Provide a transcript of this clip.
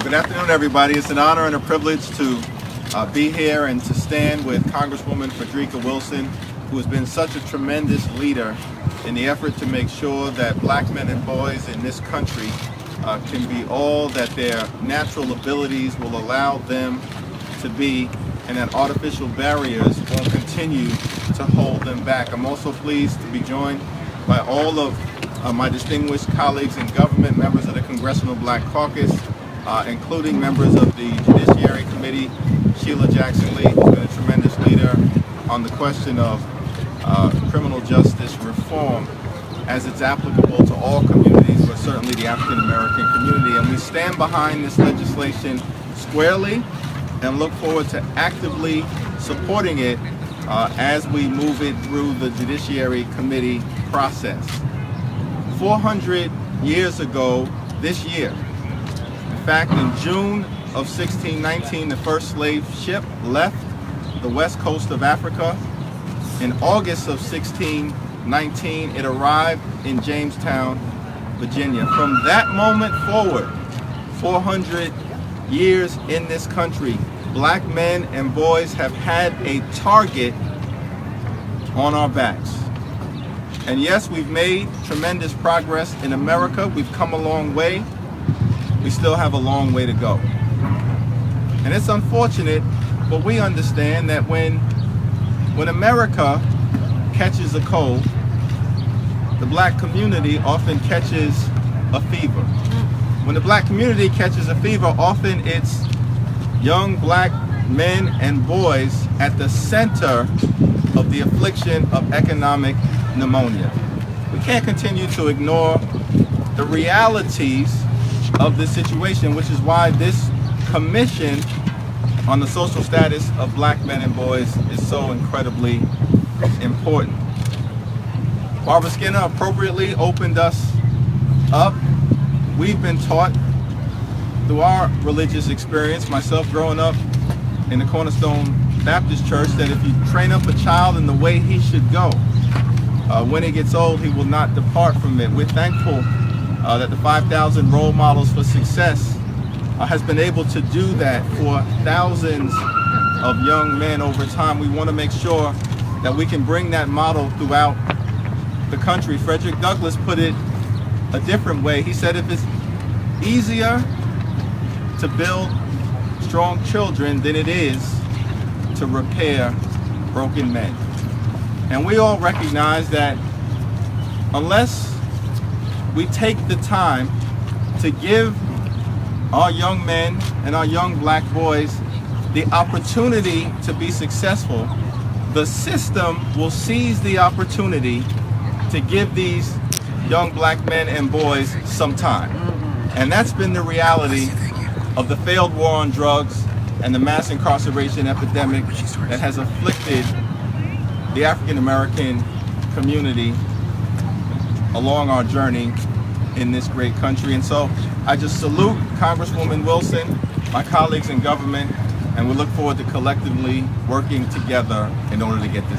Good afternoon, everybody. It's an honor and a privilege to be here and to stand with Congresswoman Frederica Wilson, who has been such a tremendous leader in the effort to make sure that black men and boys in this country can be all that their natural abilities will allow them to be, and that artificial barriers won't continue to hold them back. I'm also pleased to be joined by all of my distinguished colleagues in government, members of the Congressional Black Caucus, including members of the Judiciary Committee, Sheila Jackson Lee, who's been a tremendous leader on the question of criminal justice reform as it's applicable to all communities, but certainly the African American community. And we stand behind this legislation squarely and look forward to actively supporting it as we move it through the Judiciary Committee process. 400 years ago this year, in fact, in June of 1619, the first slave ship left the west coast of Africa. In August of 1619, it arrived in Jamestown, Virginia. From that moment forward, 400 years in this country, black men and boys have had a target on our backs. And yes, we've made tremendous progress in America. We've come a long way. We still have a long way to go. And it's unfortunate, but we understand that when America catches a cold, the black community often catches a fever. When the black community catches a fever, often it's young black men and boys at the center of the affliction of economic pneumonia. We can't continue to ignore the realities of this situation, which is why this commission on the social status of black men and boys is so incredibly important. Barbara Skinner appropriately opened us up. We've been taught through our religious experience, myself growing up in the Cornerstone Baptist Church, that if you train up a child in the way he should go, when he gets old, he will not depart from it. We're thankful that the 5,000 Role Models for Success has been able to do that for thousands of young men over time. We want to make sure that we can bring that model throughout the country. Frederick Douglass put it a different way. He said, if it's easier to build strong children than it is to repair broken men. And we all recognize that unless we take the time to give our young men and our young black boys the opportunity to be successful, the system will seize the opportunity to give these young black men and boys some time. And that's been the reality of the failed war on drugs and the mass incarceration epidemic that has afflicted the African American community along our journey in this great country. And so I just salute Congresswoman Wilson, my colleagues in government, and we look forward to collectively working together in order to get this done.